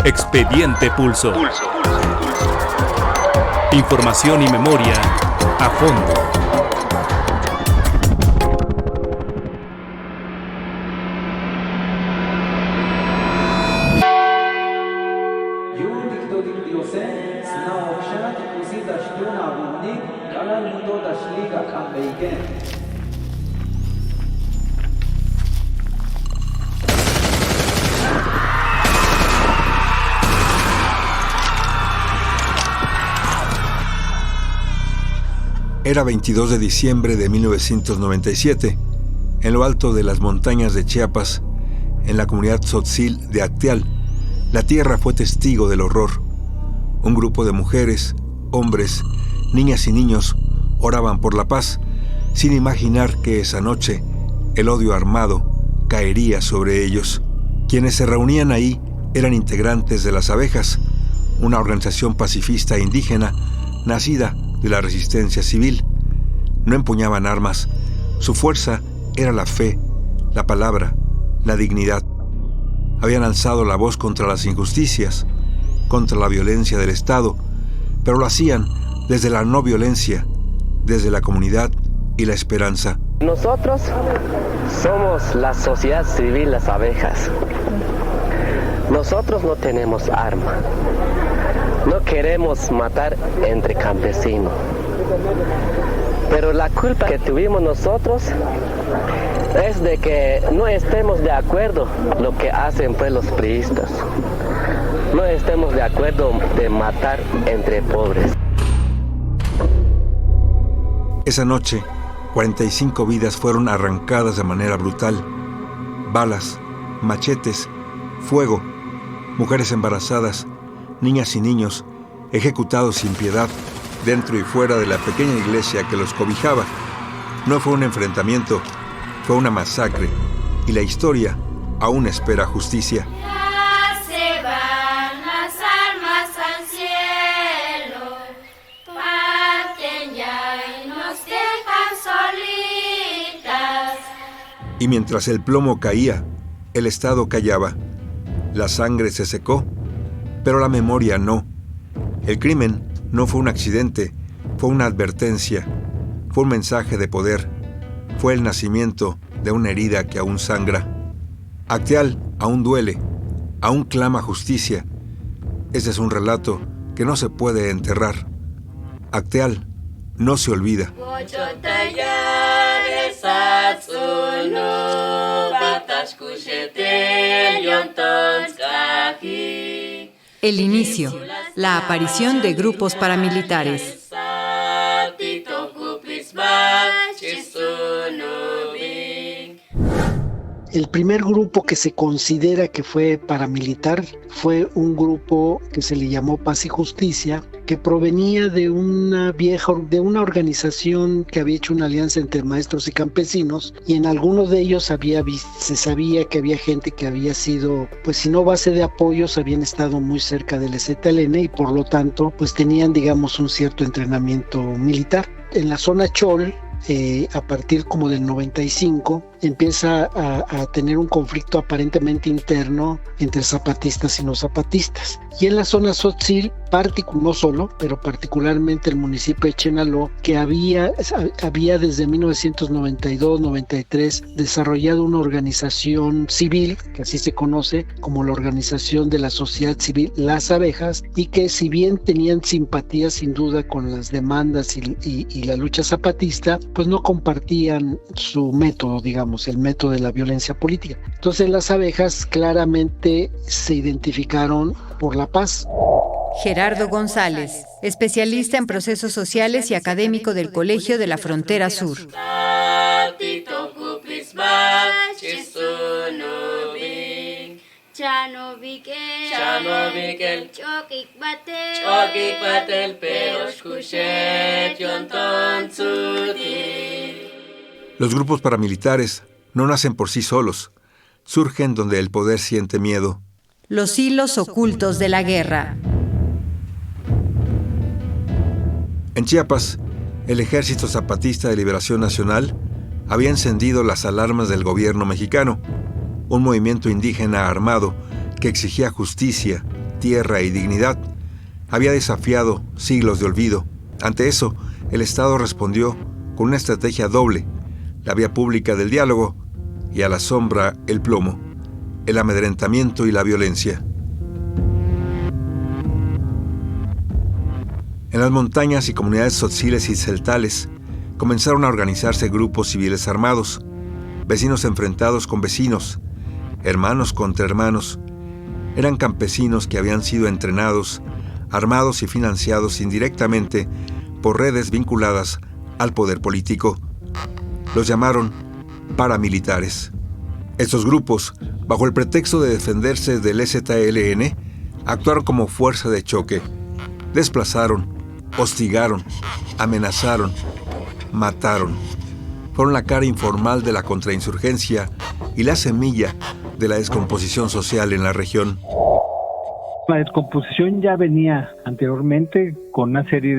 Expediente Pulso. Información y memoria a fondo. Era 22 de diciembre de 1997, en lo alto de las montañas de Chiapas, en la comunidad tzotzil de Acteal. La tierra fue testigo del horror. Un grupo de mujeres, hombres, niñas y niños oraban por la paz, sin imaginar que esa noche el odio armado caería sobre ellos. Quienes se reunían ahí eran integrantes de las Abejas, una organización pacifista indígena nacida de la resistencia civil. No empuñaban armas. Su fuerza era la fe, la palabra, la dignidad. Habían alzado la voz contra las injusticias, contra la violencia del Estado, pero lo hacían desde la no violencia, desde la comunidad y la esperanza. Nosotros somos la sociedad civil, las Abejas. Nosotros no tenemos arma. No queremos matar entre campesinos. Pero la culpa que tuvimos nosotros es de que no estemos de acuerdo lo que hacen pues los priistas. No estemos de acuerdo de matar entre pobres. Esa noche, 45 vidas fueron arrancadas de manera brutal. Balas, machetes, fuego, mujeres embarazadas, niñas y niños ejecutados sin piedad dentro y fuera de la pequeña iglesia que los cobijaba. No fue un enfrentamiento, fue una masacre, y la historia aún espera justicia. Ya se van las armas al cielo, parten ya y nos dejan solitas. Y mientras el plomo caía, el Estado callaba. La sangre se secó, pero la memoria no. El crimen no fue un accidente, fue una advertencia, fue un mensaje de poder, fue el nacimiento de una herida que aún sangra. Acteal aún duele, aún clama justicia. Ese es un relato que no se puede enterrar. Acteal no se olvida. El inicio, la aparición de grupos paramilitares. El primer grupo que se considera que fue paramilitar fue un grupo que se le llamó Paz y Justicia, que provenía de una organización que había hecho una alianza entre maestros y campesinos, y en algunos de ellos se sabía que había gente que había sido, pues si no base de apoyos, habían estado muy cerca del ZLN y por lo tanto pues tenían, digamos, un cierto entrenamiento militar. En la zona Chol, a partir como del 95, empieza a tener un conflicto aparentemente interno entre zapatistas y no zapatistas. Y en la zona tzotzil, no solo, pero particularmente el municipio de Chenaló, que había desde 1992-93 desarrollado una organización civil, que así se conoce como la Organización de la Sociedad Civil Las Abejas, y que si bien tenían simpatía sin duda con las demandas y la lucha zapatista, pues no compartían su método, digamos, el método de la violencia política. Entonces las Abejas claramente se identificaron por la paz. Gerardo González, especialista en procesos sociales y académico del Colegio de la Frontera Sur. Los grupos paramilitares no nacen por sí solos, surgen donde el poder siente miedo. Los hilos ocultos de la guerra. En Chiapas, el Ejército Zapatista de Liberación Nacional había encendido las alarmas del gobierno mexicano, un movimiento indígena armado que exigía justicia, tierra y dignidad, había desafiado siglos de olvido. Ante eso, el Estado respondió con una estrategia doble: la vía pública del diálogo y a la sombra el plomo, el amedrentamiento y la violencia. En las montañas y comunidades tzotziles y celtales comenzaron a organizarse grupos civiles armados, vecinos enfrentados con vecinos, hermanos contra hermanos. Eran campesinos que habían sido entrenados, armados y financiados indirectamente por redes vinculadas al poder político. Los llamaron paramilitares. Estos grupos, bajo el pretexto de defenderse del EZLN, actuaron como fuerza de choque. Desplazaron, hostigaron, amenazaron, mataron. Fueron la cara informal de la contrainsurgencia y la semilla de la descomposición social en la región. La descomposición ya venía anteriormente con una serie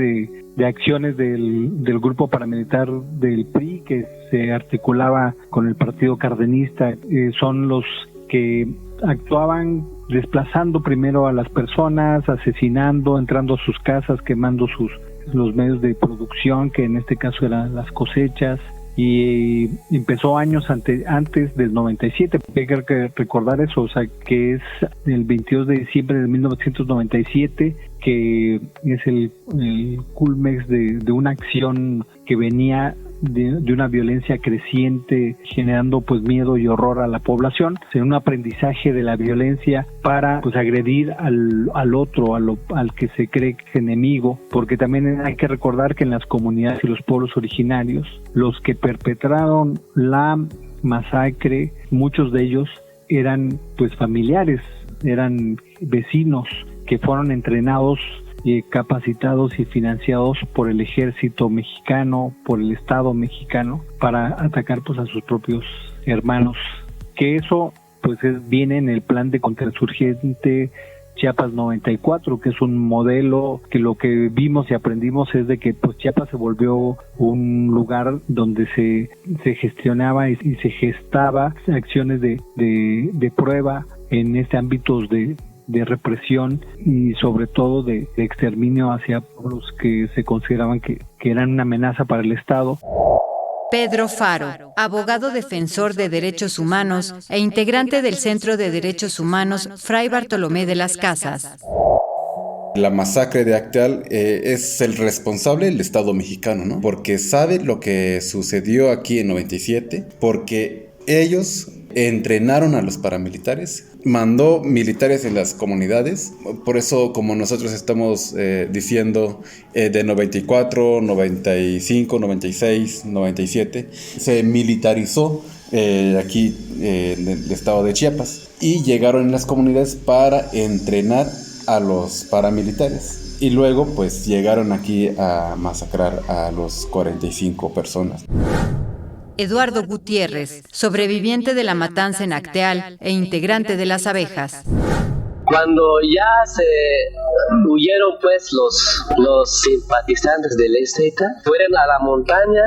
de acciones del grupo paramilitar del PRI que se articulaba con el partido cardenista. Son los que actuaban desplazando primero a las personas, asesinando, entrando a sus casas, quemando los medios de producción, que en este caso eran las cosechas. Y empezó años antes del 97, hay que recordar eso, o sea, que es el 22 de diciembre de 1997, que es el cúlmex de una acción que venía de una violencia creciente, generando pues miedo y horror a la población, en un aprendizaje de la violencia para pues agredir al otro, al que se cree que es enemigo, porque también hay que recordar que en las comunidades y los pueblos originarios, los que perpetraron la masacre, muchos de ellos eran pues familiares, eran vecinos que fueron entrenados, capacitados y financiados por el ejército mexicano, por el Estado mexicano, para atacar pues a sus propios hermanos. Que eso pues viene en el plan de contrainsurgente Chiapas 94, que es un modelo que lo que vimos y aprendimos es de que pues Chiapas se volvió un lugar donde se gestionaba y se gestaba acciones de prueba en ámbitos de represión y sobre todo de exterminio hacia los que se consideraban que eran una amenaza para el Estado. Pedro Faro, abogado defensor de derechos humanos e integrante del Centro de Derechos Humanos Fray Bartolomé de las Casas. La masacre de Acteal es el responsable el Estado mexicano, ¿no? Porque sabe lo que sucedió aquí en 97, porque ellos entrenaron a los paramilitares, mandó militares en las comunidades. Por eso, como nosotros estamos diciendo, de 94, 95, 96, 97, se militarizó aquí en el estado de Chiapas y llegaron en las comunidades para entrenar a los paramilitares. Y luego, pues, llegaron aquí a masacrar a los 45 personas. Eduardo Gutiérrez, sobreviviente de la matanza en Acteal e integrante de las abejas. Cuando ya se huyeron pues los simpatizantes del EZ, fueron a la montaña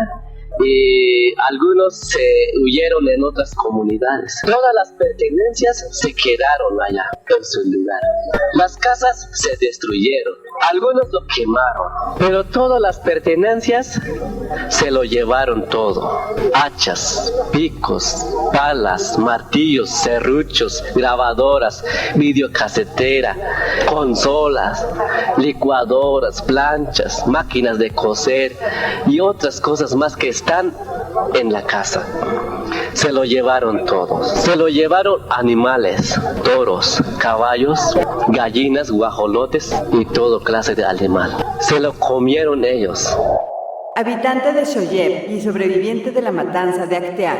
y algunos se huyeron en otras comunidades. Todas las pertenencias se quedaron allá en su lugar. Las casas se destruyeron, algunos lo quemaron, pero todas las pertenencias se lo llevaron todo. Hachas, picos, palas, martillos, serruchos, grabadoras, videocasetera, consolas, licuadoras, planchas, máquinas de coser y otras cosas más que están en la casa. Se lo llevaron todos. Se lo llevaron animales, toros, caballos, gallinas, guajolotes y todo clase de animal. Se lo comieron ellos. Habitante de Xoyep y sobreviviente de la matanza de Acteal.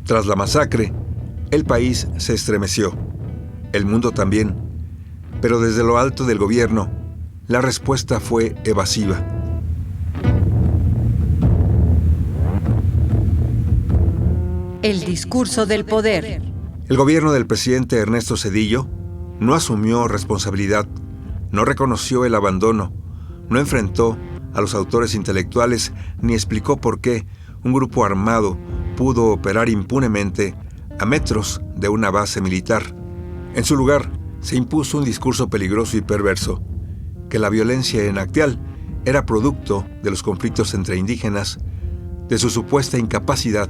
Tras la masacre, el país se estremeció, el mundo también, pero desde lo alto del gobierno, la respuesta fue evasiva. El discurso del poder. El gobierno del presidente Ernesto Zedillo no asumió responsabilidad, no reconoció el abandono, no enfrentó a los autores intelectuales ni explicó por qué un grupo armado pudo operar impunemente a metros de una base militar. En su lugar, se impuso un discurso peligroso y perverso, que la violencia en Acteal era producto de los conflictos entre indígenas, de su supuesta incapacidad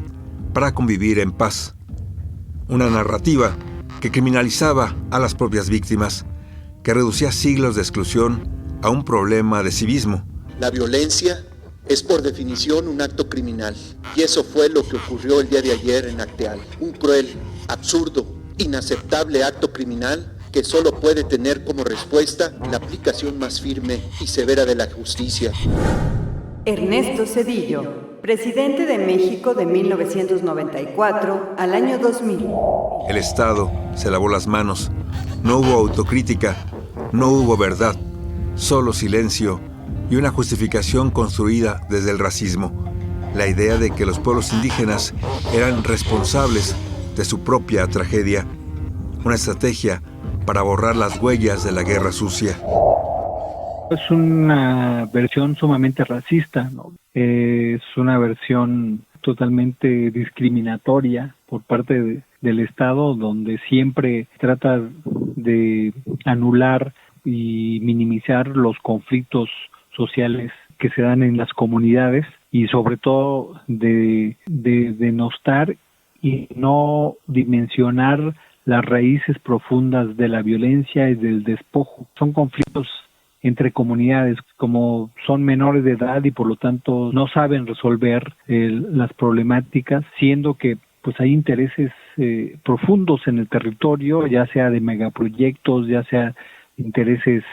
para convivir en paz. Una narrativa que criminalizaba a las propias víctimas, que reducía siglos de exclusión a un problema de civismo. La violencia es por definición un acto criminal, y eso fue lo que ocurrió el día de ayer en Acteal. Un cruel, absurdo, inaceptable acto criminal que solo puede tener como respuesta la aplicación más firme y severa de la justicia. Ernesto Zedillo, presidente de México de 1994 al año 2000. El Estado se lavó las manos. No hubo autocrítica, no hubo verdad, solo silencio y una justificación construida desde el racismo. La idea de que los pueblos indígenas eran responsables de su propia tragedia. Una estrategia para borrar las huellas de la guerra sucia. Es una versión sumamente racista, ¿no? Es una versión totalmente discriminatoria por parte del Estado, donde siempre trata de anular y minimizar los conflictos sociales que se dan en las comunidades y sobre todo de denostar y no dimensionar las raíces profundas de la violencia y del despojo. Son conflictos entre comunidades, como son menores de edad y por lo tanto no saben resolver las problemáticas, siendo que pues hay intereses profundos en el territorio, ya sea de megaproyectos, ya sea intereses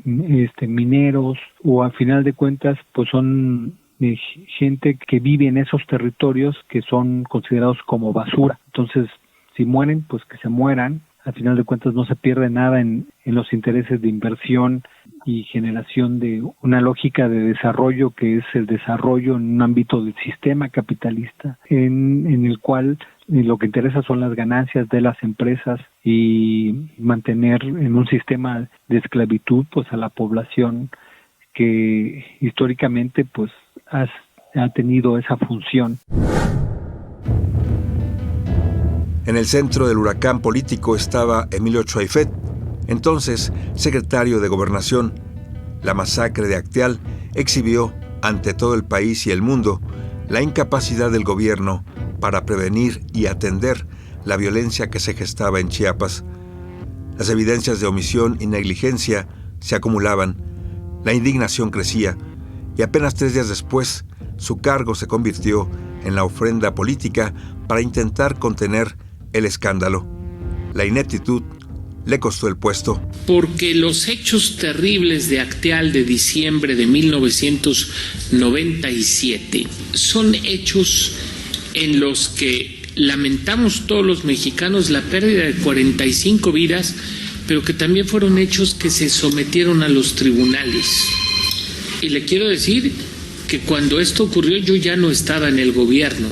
mineros, o a final de cuentas pues son gente que vive en esos territorios que son considerados como basura. Entonces, si mueren, pues que se mueran. Al final de cuentas no se pierde nada en los intereses de inversión y generación de una lógica de desarrollo, que es el desarrollo en un ámbito del sistema capitalista, en el cual lo que interesa son las ganancias de las empresas y mantener en un sistema de esclavitud pues a la población que históricamente pues ha tenido esa función. En el centro del huracán político estaba Emilio Choaifet, entonces secretario de Gobernación. La masacre de Acteal exhibió ante todo el país y el mundo la incapacidad del gobierno para prevenir y atender la violencia que se gestaba en Chiapas. Las evidencias de omisión y negligencia se acumulaban, la indignación crecía y apenas 3 días después su cargo se convirtió en la ofrenda política para intentar contener el escándalo. La ineptitud le costó el puesto. Porque los hechos terribles de Acteal de diciembre de 1997 son hechos en los que lamentamos todos los mexicanos la pérdida de 45 vidas, pero que también fueron hechos que se sometieron a los tribunales. Y le quiero decir que cuando esto ocurrió yo ya no estaba en el gobierno,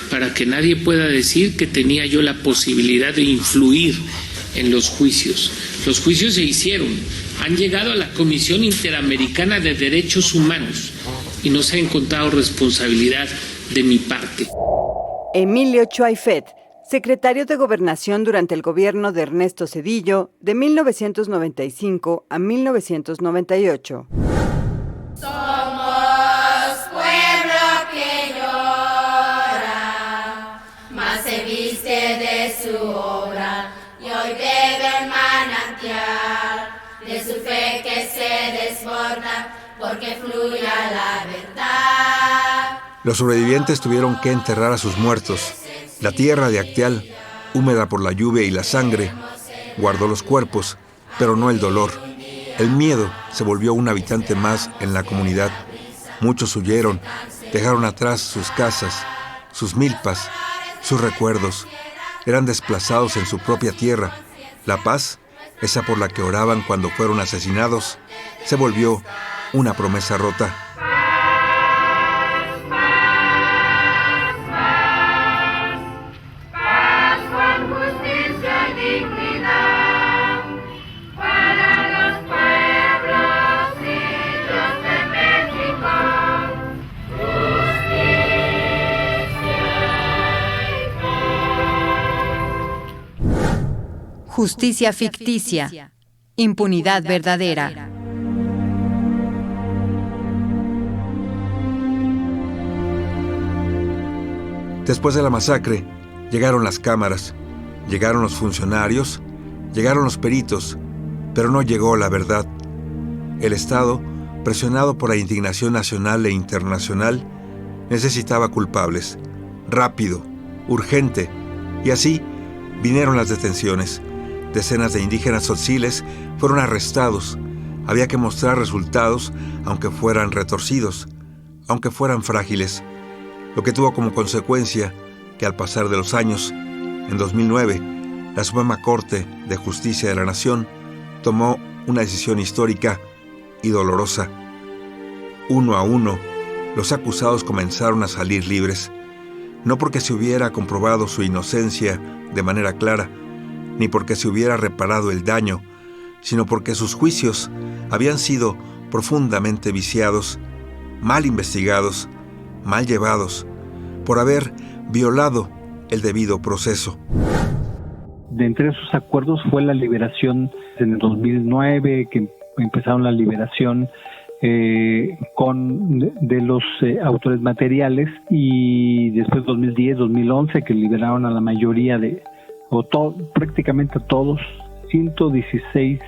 para que nadie pueda decir que tenía yo la posibilidad de influir en los juicios. Los juicios se hicieron, han llegado a la Comisión Interamericana de Derechos Humanos y no se ha encontrado responsabilidad de mi parte. Emilio Choaifet, secretario de Gobernación durante el gobierno de Ernesto Zedillo de 1995 a 1998. De su obra y hoy bebe el manantial de su fe que se desborda porque fluye la verdad. Los sobrevivientes tuvieron que enterrar a sus muertos. La tierra de Acteal, húmeda por la lluvia y la sangre, guardó los cuerpos, pero no el dolor. El miedo se volvió un habitante más en la comunidad. Muchos huyeron, dejaron atrás sus casas, sus milpas, sus recuerdos. Eran desplazados en su propia tierra. La paz, esa por la que oraban cuando fueron asesinados, se volvió una promesa rota. Justicia ficticia. Impunidad verdadera. Después de la masacre, llegaron las cámaras, llegaron los funcionarios, llegaron los peritos, pero no llegó la verdad. El Estado, presionado por la indignación nacional e internacional, necesitaba culpables, rápido, urgente, y así vinieron las detenciones. Decenas de indígenas tzotziles fueron arrestados. Había que mostrar resultados, aunque fueran retorcidos, aunque fueran frágiles, lo que tuvo como consecuencia que al pasar de los años, en 2009, la Suprema Corte de Justicia de la Nación tomó una decisión histórica y dolorosa. Uno a uno, los acusados comenzaron a salir libres, no porque se hubiera comprobado su inocencia de manera clara, ni porque se hubiera reparado el daño, sino porque sus juicios habían sido profundamente viciados, mal investigados, mal llevados, por haber violado el debido proceso. De entre esos acuerdos fue la liberación en el 2009, que empezaron la liberación de los autores materiales, y después 2010, 2011, que liberaron a la mayoría prácticamente a todos, 116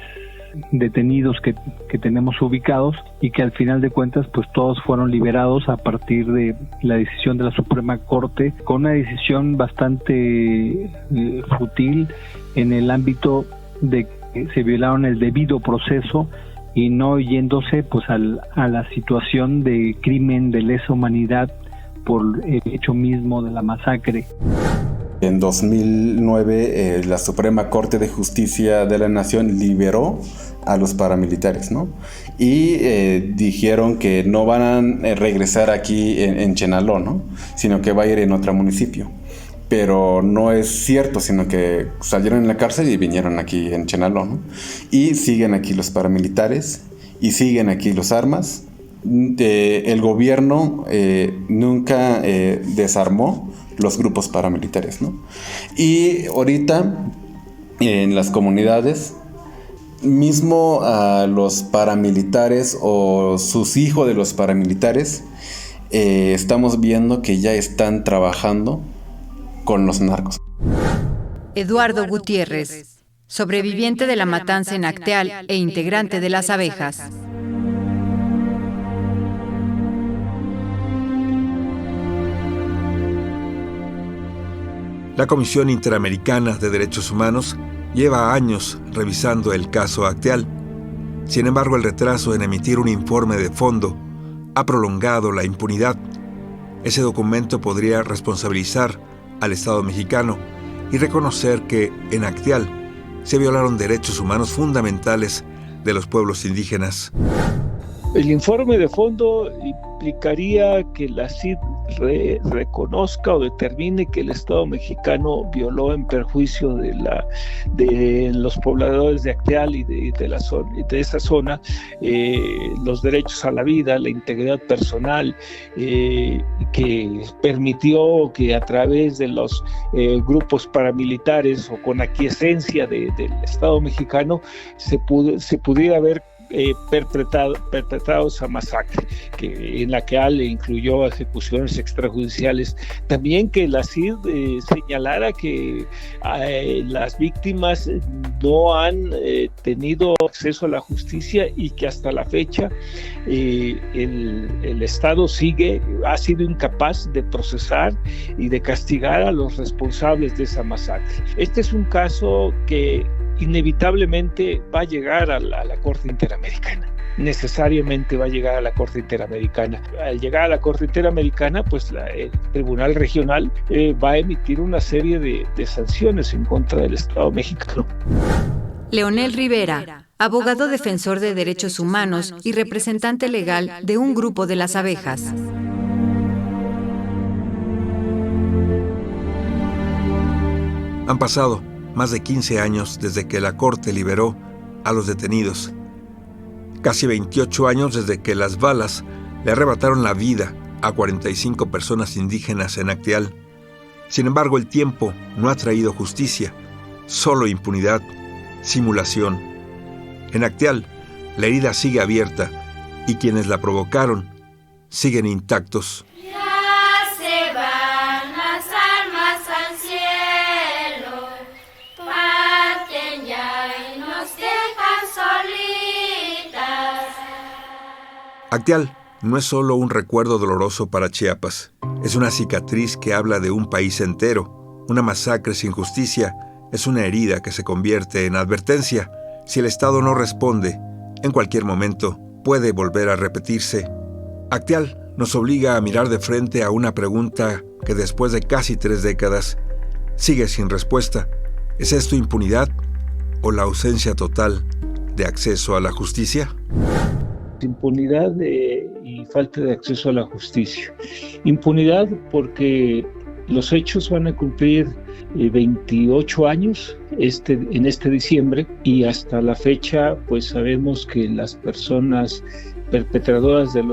detenidos que tenemos ubicados, y que al final de cuentas pues todos fueron liberados a partir de la decisión de la Suprema Corte, con una decisión bastante fútil en el ámbito de que se violaron el debido proceso y no yéndose pues a la situación de crimen de lesa humanidad por el hecho mismo de la masacre. En 2009, la Suprema Corte de Justicia de la Nación liberó a los paramilitares, ¿no? Y dijeron que no van a regresar aquí en Chenaló, ¿no? Sino que va a ir en otro municipio. Pero no es cierto, sino que salieron en la cárcel y vinieron aquí en Chenaló, ¿no? Y siguen aquí los paramilitares y siguen aquí los armas. El gobierno nunca desarmó los grupos paramilitares, ¿no? Y ahorita en las comunidades, mismo a los paramilitares o sus hijos de los paramilitares, estamos viendo que ya están trabajando con los narcos. Eduardo Gutiérrez, sobreviviente de la matanza en Acteal e integrante de las abejas. La Comisión Interamericana de Derechos Humanos lleva años revisando el caso Acteal. Sin embargo, el retraso en emitir un informe de fondo ha prolongado la impunidad. Ese documento podría responsabilizar al Estado mexicano y reconocer que en Acteal se violaron derechos humanos fundamentales de los pueblos indígenas. El informe de fondo implicaría que la CID reconozca o determine que el Estado mexicano violó en perjuicio de los pobladores de Acteal y de esa zona los derechos a la vida, la integridad personal, que permitió que a través de los grupos paramilitares o con aquiescencia del Estado mexicano se pudiera haber perpetrado esa masacre, en la que incluyó ejecuciones extrajudiciales. También que la CID señalara que las víctimas no han tenido acceso a la justicia y que hasta la fecha el Estado ha sido incapaz de procesar y de castigar a los responsables de esa masacre. Este es un caso que inevitablemente va a llegar a la Corte Interamericana. Necesariamente va a llegar a la Corte Interamericana. Al llegar a la Corte Interamericana, pues el Tribunal Regional va a emitir una serie de sanciones en contra del Estado mexicano. Leonel Rivera, abogado defensor de derechos humanos y representante legal de un grupo de las abejas. Han pasado más de 15 años desde que la Corte liberó a los detenidos. Casi 28 años desde que las balas le arrebataron la vida a 45 personas indígenas en Acteal. Sin embargo, el tiempo no ha traído justicia, solo impunidad. simulación. En Acteal, la herida sigue abierta y quienes la provocaron siguen intactos. Ya se van las almas al cielo, parten ya y nos dejan solitas. Acteal no es solo un recuerdo doloroso para Chiapas, es una cicatriz que habla de un país entero. Una masacre sin justicia es una herida que se convierte en advertencia. Si el Estado no responde, en cualquier momento puede volver a repetirse. Acteal nos obliga a mirar de frente a una pregunta que después de casi 3 décadas sigue sin respuesta. ¿Es esto impunidad o la ausencia total de acceso a la justicia? Impunidad y falta de acceso a la justicia. Impunidad porque los hechos van a cumplir 28 años en este diciembre, y hasta la fecha pues sabemos que las personas perpetradoras de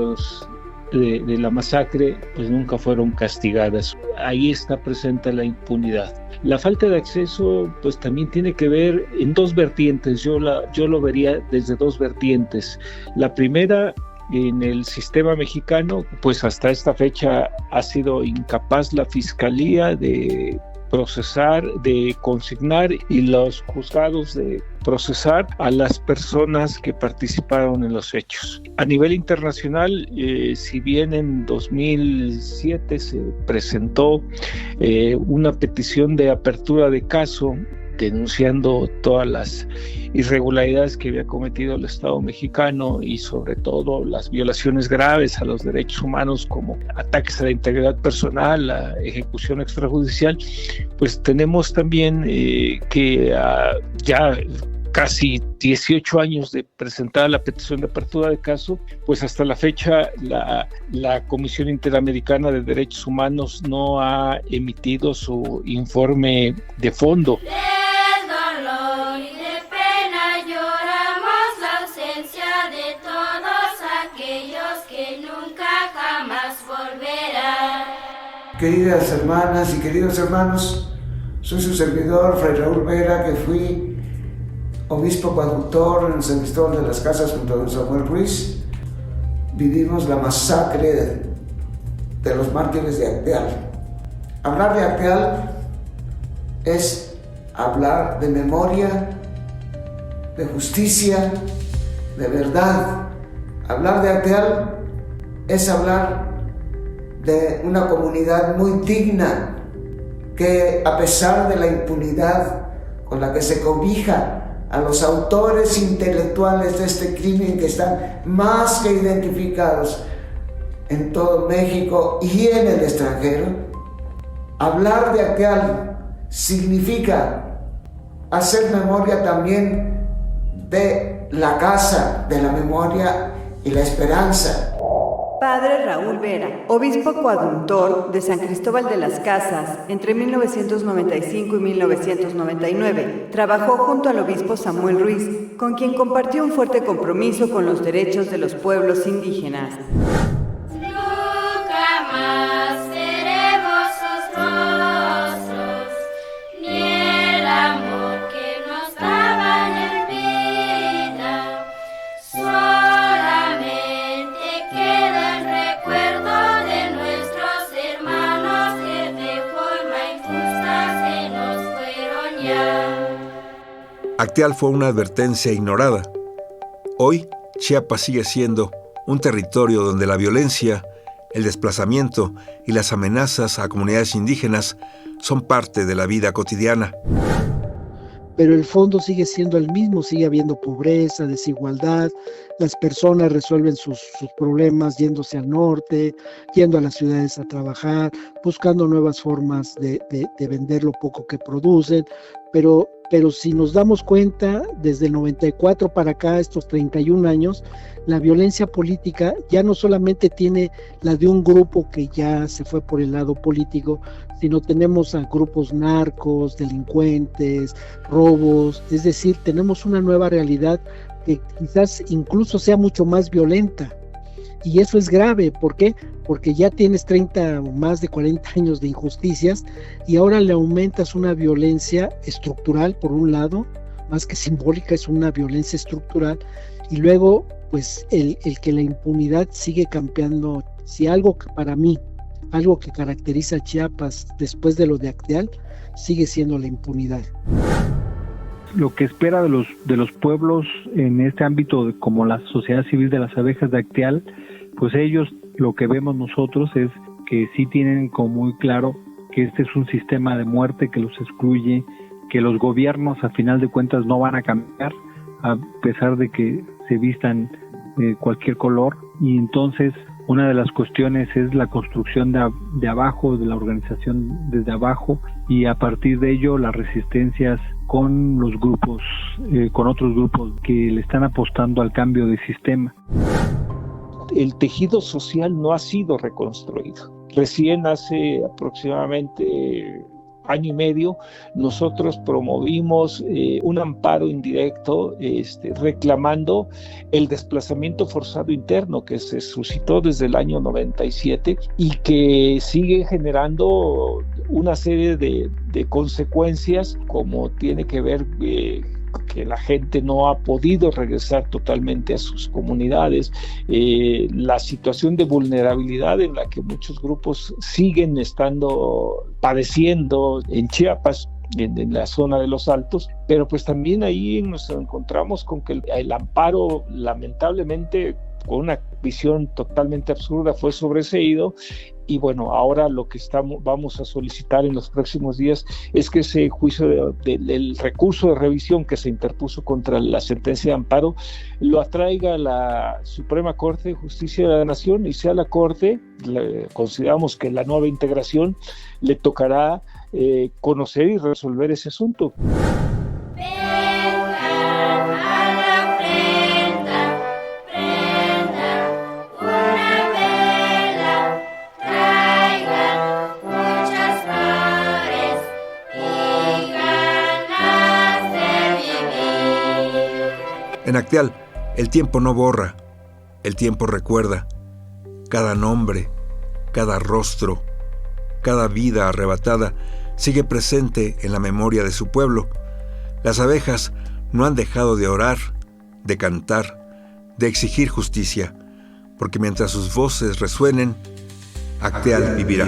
la masacre pues nunca fueron castigadas. Ahí está presente la impunidad. La falta de acceso pues también tiene que ver en 2 vertientes. Yo lo vería desde 2 vertientes. La primera, en el sistema mexicano, pues hasta esta fecha ha sido incapaz la Fiscalía de procesar, de consignar, y los juzgados de procesar a las personas que participaron en los hechos. A nivel internacional, si bien en 2007 se presentó una petición de apertura de caso denunciando todas las irregularidades que había cometido el Estado mexicano y sobre todo las violaciones graves a los derechos humanos como ataques a la integridad personal, la ejecución extrajudicial, pues tenemos también que ya casi 18 años de presentar la petición de apertura de caso, pues hasta la fecha la Comisión Interamericana de Derechos Humanos no ha emitido su informe de fondo. Queridas hermanas y queridos hermanos, soy su servidor, Fray Raúl Vera, que fui obispo coadjutor en San Cristóbal de las Casas junto a don Samuel Ruiz. Vivimos la masacre de los mártires de Acteal. Hablar de Acteal es hablar de memoria, de justicia, de verdad. Hablar de Acteal es hablar de una comunidad muy digna que, a pesar de la impunidad con la que se cobija a los autores intelectuales de este crimen, que están más que identificados en todo México y en el extranjero, hablar de Acteal significa hacer memoria también de la casa de la memoria y la esperanza. Padre Raúl Vera, obispo coadjutor de San Cristóbal de las Casas entre 1995 y 1999, trabajó junto al obispo Samuel Ruiz, con quien compartió un fuerte compromiso con los derechos de los pueblos indígenas. Nunca más veremos sus rostros, ni el amor que nos daban en vida. Solamente queda el recuerdo de nuestros hermanos que de forma injusta se nos fueron ya. Acteal fue una advertencia ignorada. Hoy, Chiapas sigue siendo un territorio donde la violencia, el desplazamiento y las amenazas a comunidades indígenas son parte de la vida cotidiana. Pero el fondo sigue siendo el mismo, sigue habiendo pobreza, desigualdad, las personas resuelven sus problemas yéndose al norte, yendo a las ciudades a trabajar, buscando nuevas formas de vender lo poco que producen, pero si nos damos cuenta, desde el 94 para acá, estos 31 años, la violencia política ya no solamente tiene la de un grupo que ya se fue por el lado político, sino tenemos a grupos narcos, delincuentes, robos, es decir, tenemos una nueva realidad que quizás incluso sea mucho más violenta. Y eso es grave, ¿por qué? Porque ya tienes 30 o más de 40 años de injusticias y ahora le aumentas una violencia estructural, por un lado, más que simbólica, es una violencia estructural. Y luego, pues el que la impunidad sigue campeando. Si algo que para mí, algo que caracteriza a Chiapas después de lo de Acteal, sigue siendo la impunidad. Lo que espera de los pueblos en este ámbito, como la sociedad civil de las abejas de Acteal, pues ellos, lo que vemos nosotros es que sí tienen como muy claro que este es un sistema de muerte que los excluye, que los gobiernos a final de cuentas no van a cambiar, a pesar de que se vistan cualquier color. Y entonces una de las cuestiones es la construcción de abajo, de la organización desde abajo, y a partir de ello las resistencias con los grupos, con otros grupos que le están apostando al cambio de sistema. El tejido social no ha sido reconstruido. Recién hace aproximadamente año y medio, nosotros promovimos un amparo indirecto reclamando el desplazamiento forzado interno que se suscitó desde el año 97 y que sigue generando una serie de consecuencias, como tiene que ver que la gente no ha podido regresar totalmente a sus comunidades, la situación de vulnerabilidad en la que muchos grupos siguen padeciendo en Chiapas, en la zona de los Altos, pero pues también ahí nos encontramos con que el amparo, lamentablemente, con una visión totalmente absurda, fue sobreseído. Y bueno, ahora lo que vamos a solicitar en los próximos días es que ese juicio del recurso de revisión que se interpuso contra la sentencia de amparo lo atraiga a la Suprema Corte de Justicia de la Nación, y sea la Corte, consideramos que la nueva integración le tocará conocer y resolver ese asunto. En Acteal, el tiempo no borra, el tiempo recuerda. Cada nombre, cada rostro, cada vida arrebatada sigue presente en la memoria de su pueblo. Las abejas no han dejado de orar, de cantar, de exigir justicia, porque mientras sus voces resuenen, Acteal vivirá.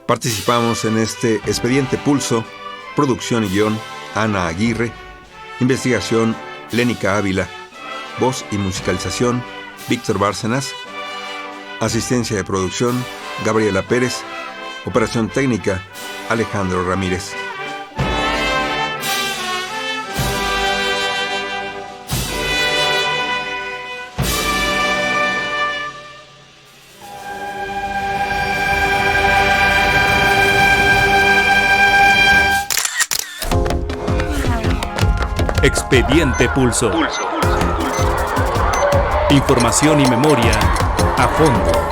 Participamos en este Expediente Pulso, producción y guión, Ana Aguirre, investigación, Lénica Ávila, voz y musicalización, Víctor Bárcenas, asistencia de producción, Gabriela Pérez, operación técnica, Alejandro Ramírez. Expediente Pulso. Información y memoria a fondo.